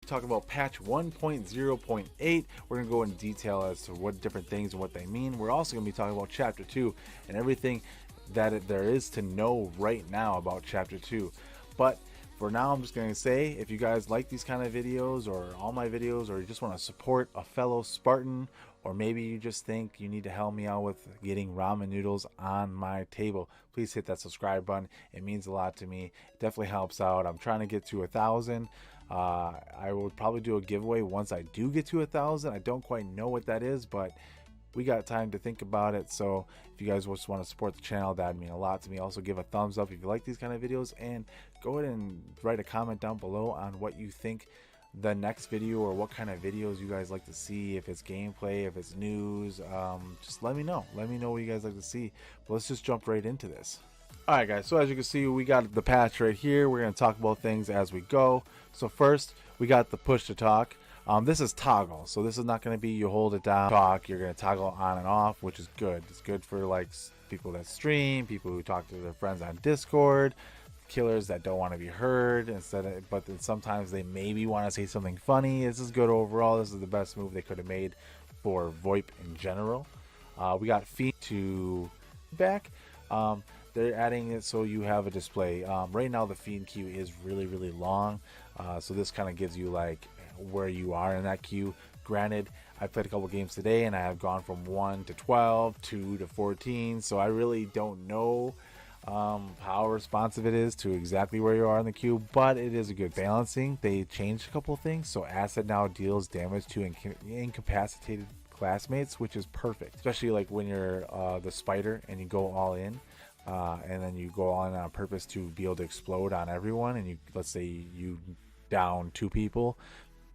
talk about patch 1.0.8. We're going to go in detail as to what different things and what they mean. We're also going to be talking about chapter 2 and everything that there is to know right now about chapter 2. But for now, I'm just going to say, if you guys like these kind of videos or all my videos, or you just want to support a fellow Spartan, or maybe you just think you need to help me out with getting ramen noodles on my table, please hit that subscribe button. It means a lot to me. It definitely helps out. I'm trying to get to 1,000. I will probably do a giveaway once I do get to 1,000. I don't quite know what that is, but we got time to think about it. So if you guys just want to support the channel, that'd mean a lot to me. Also, give a thumbs up if you like these kind of videos, and go ahead and write a comment down below on what you think the next video, or what kind of videos you guys like to see. If it's gameplay, if it's news, just let me know what you guys like to see. But let's just jump right into this. Alright guys, so as you can see, we got the patch right here. We're going to talk about things as we go. So first, we got the push to talk. This is toggle, so this is not going to be you hold it down, talk. You're going to toggle on and off, which is good. It's good for like people that stream, people who talk to their friends on Discord, killers that don't want to be heard but then sometimes they maybe want to say something funny. This is good overall. This is the best move they could have made for VoIP in general. We got Fiend to back. They're adding it so you have a display. Right now the Fiend queue is really long, so this kind of gives you like where you are in that queue. Granted, I played a couple games today and I have gone from 1 to 12, 2 to 14, so I really don't know how responsive it is to exactly where you are in the queue, but it is a good balancing. They changed a couple of things, so Acid now deals damage to incapacitated classmates, which is perfect, especially like when you're the spider and you go all in, and then you go on purpose to be able to explode on everyone, and let's say you down 2 people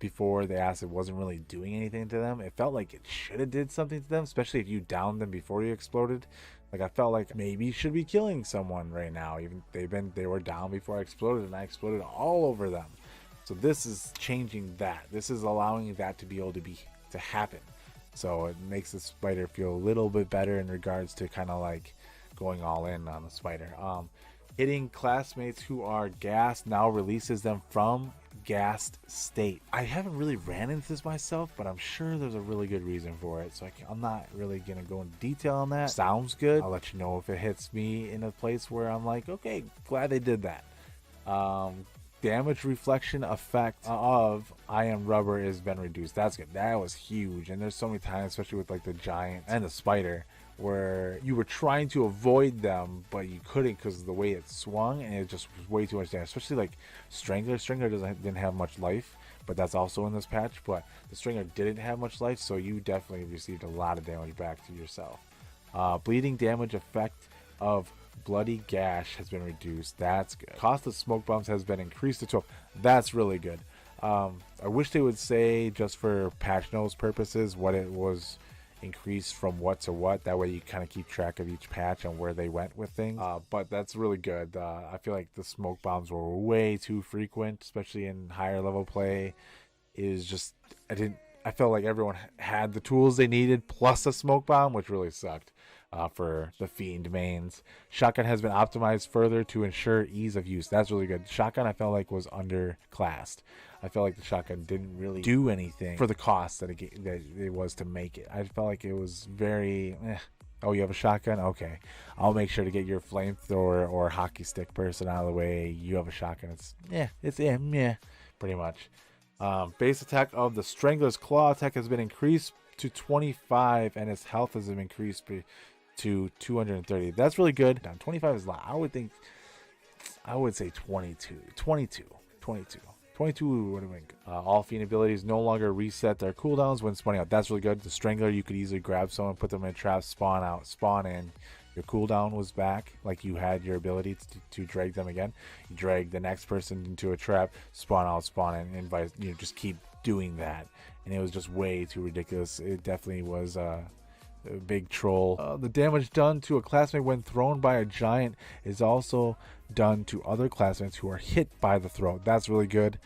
before the acid wasn't really doing anything to them. It felt like it should have did something to them, especially if you downed them before you exploded. Like, I felt like maybe you should be killing someone right now. Even they were down before I exploded, and I exploded all over them. So this is changing that. This is allowing that to be able to happen. So it makes the spider feel a little bit better in regards to kind of like going all in on the spider. Hitting classmates who are gassed now releases them from gassed state. I haven't really ran into this myself, but I'm sure there's a really good reason for it, so I'm not really gonna go into detail on that. Sounds good. I'll let you know if it hits me in a place where I'm like, okay, glad they did that. Damage reflection effect of I am rubber has been reduced. That's good. That was huge. And there's so many times, especially with like the giant and the spider, where you were trying to avoid them but you couldn't because of the way it swung, and it just was way too much damage. Especially like Strangler didn't have much life, but that's also in this patch. But the Strangler didn't have much life, so you definitely received a lot of damage back to yourself. Bleeding damage effect of bloody gash has been reduced. That's good. Cost of smoke bombs has been increased to 12. That's really good. I wish they would say, just for patch notes purposes, what it was increased from what to what. That way you kind of keep track of each patch and where they went with things. But that's really good. I feel like the smoke bombs were way too frequent, especially in higher level play. Is just I felt like everyone had the tools they needed plus a smoke bomb, which really sucked for the Fiend mains. Shotgun has been optimized further to ensure ease of use. That's really good. Shotgun I felt like was underclassed. I felt like the shotgun didn't really do anything for the cost that it was to make it. I felt like it was very oh, you have a shotgun? Okay, I'll make sure to get your flamethrower or hockey stick person out of the way. You have a shotgun. It's pretty much. Base attack of the Strangler's Claw attack has been increased to 25, and its health has been increased to 230. That's really good. Down 25 is a lot. I would say 22 would have been good. All Fiend abilities no longer reset their cooldowns when spawning out. That's really good. The Strangler, you could easily grab someone, put them in a trap, spawn out, spawn in. Your cooldown was back, like you had your ability to drag them again. You drag the next person into a trap, spawn out, spawn in, invite. Just keep doing that, and it was just way too ridiculous. It definitely was a big troll. The damage done to a classmate when thrown by a giant is also done to other classmates who are hit by the throw. That's really good.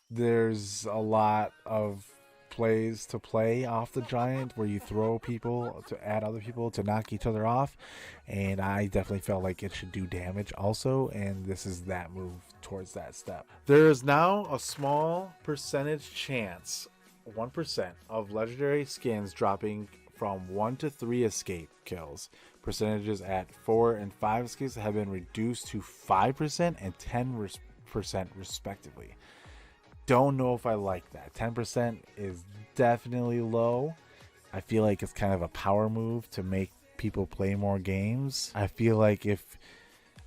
There's a lot of plays to play off the giant where you throw people to add other people to knock each other off, and I definitely felt like it should do damage also, and this is that move towards that step. There is now a small percentage chance, 1%, of legendary skins dropping from 1 to 3 escape kills. Percentages at 4 and 5 escapes have been reduced to 5% and 10% respectively. Don't know if I like that. 10% is definitely low. I feel like it's kind of a power move to make people play more games. I feel like if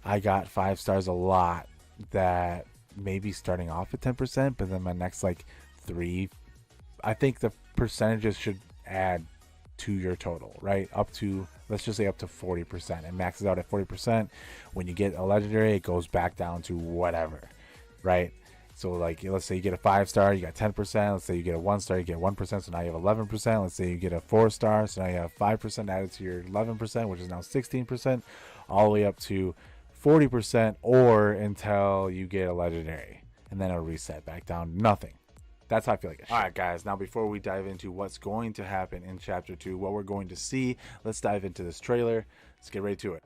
I got 5 stars a lot, that maybe starting off at 10%, but then my next like 3, I think the percentages should add to your total, right? Up to, let's just say up to 40%. It maxes out at 40%. When you get a legendary, it goes back down to whatever, right? So like, let's say you get a 5-star, you got 10%. Let's say you get a 1-star, you get 1%. So now you have 11%. Let's say you get a 4-star, so now you have 5% added to your 11%, which is now 16%, all the way up to 40%, or until you get a legendary, and then it'll reset back down to nothing. That's how I feel like it. All right, guys. Now, before we dive into what's going to happen in Chapter 2, what we're going to see, let's dive into this trailer. Let's get right to it.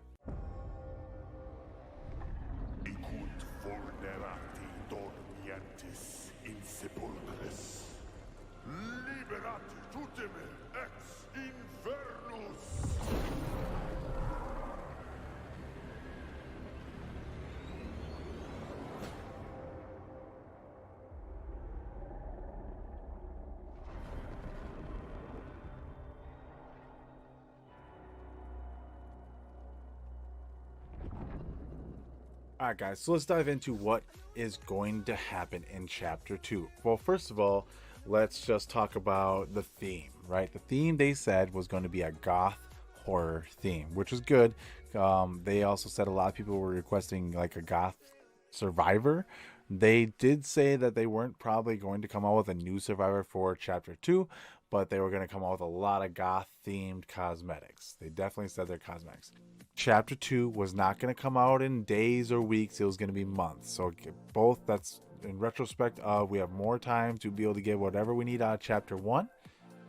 Alright guys, so let's dive into what is going to happen in Chapter 2. Well, first of all, let's just talk about the theme, right? The theme they said was going to be a goth horror theme, which is good. They also said a lot of people were requesting like a goth survivor. They did say that they weren't probably going to come out with a new survivor for Chapter 2, but they were going to come out with a lot of goth themed cosmetics. They definitely said they're cosmetics. Chapter 2 was not going to come out in days or weeks. It was going to be months. So both, that's in retrospect, we have more time to be able to get whatever we need out of Chapter 1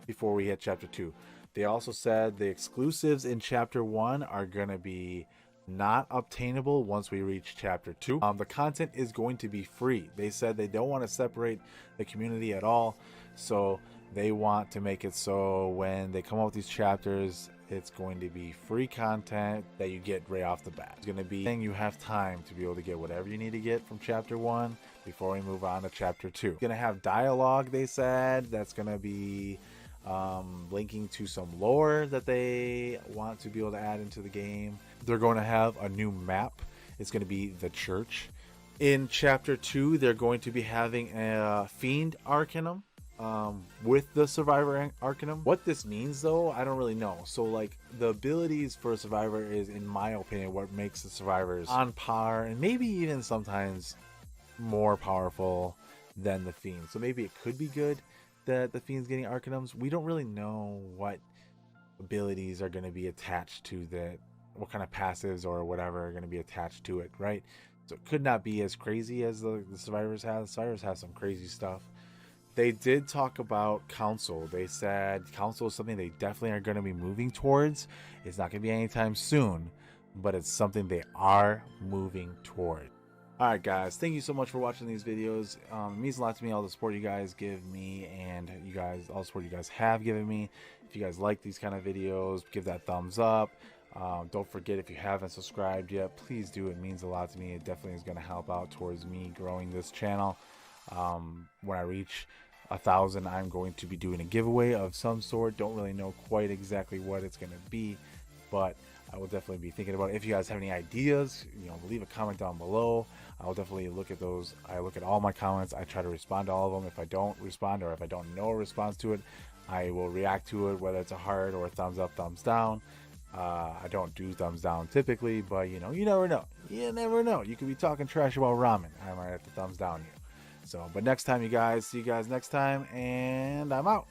before we hit Chapter 2. They also said the exclusives in Chapter 1 are going to be not obtainable once we reach Chapter 2. The content is going to be free. They said they don't want to separate the community at all. So they want to make it so when they come out with these chapters, it's going to be free content that you get right off the bat. It's going to be you have time to be able to get whatever you need to get from Chapter 1 before we move on to Chapter 2. It's going to have dialogue, they said, that's going to be linking to some lore that they want to be able to add into the game. They're going to have a new map. It's going to be the church. In Chapter 2, they're going to be having a Fiend Arcanum with the Survivor Arcanum. What this means though, I don't really know. So like the abilities for a Survivor is, in my opinion, what makes the Survivors on par and maybe even sometimes more powerful than the Fiend. So maybe it could be good that the Fiend's getting Arcanums. We don't really know what abilities are going to be attached to that, what kind of passives or whatever are going to be attached to it, right? So it could not be as crazy as the Survivors have. The Survivors have some crazy stuff. They did talk about Council. They said Council is something they definitely are going to be moving towards. It's not going to be anytime soon, but it's something they are moving toward. Alright guys, thank you so much for watching these videos. It means a lot to me, all the support you guys give me, and you guys, all the support you guys have given me. If you guys like these kind of videos, give that thumbs up. Don't forget, if you haven't subscribed yet, please do. It means a lot to me. It definitely is going to help out towards me growing this channel. When I reach 1,000, I'm going to be doing a giveaway of some sort. Don't really know quite exactly what it's going to be, but I will definitely be thinking about it. If you guys have any ideas, leave a comment down below. I'll definitely look at those. I look at all my comments. I try to respond to all of them. If I don't respond, or if I don't know a response to it, I will react to it, whether it's a heart or a thumbs up, thumbs down. I don't do thumbs down typically, but you never know. You never know. You could be talking trash about ramen. I might have to thumbs down you. So, but next time, you guys, see you guys next time, and I'm out.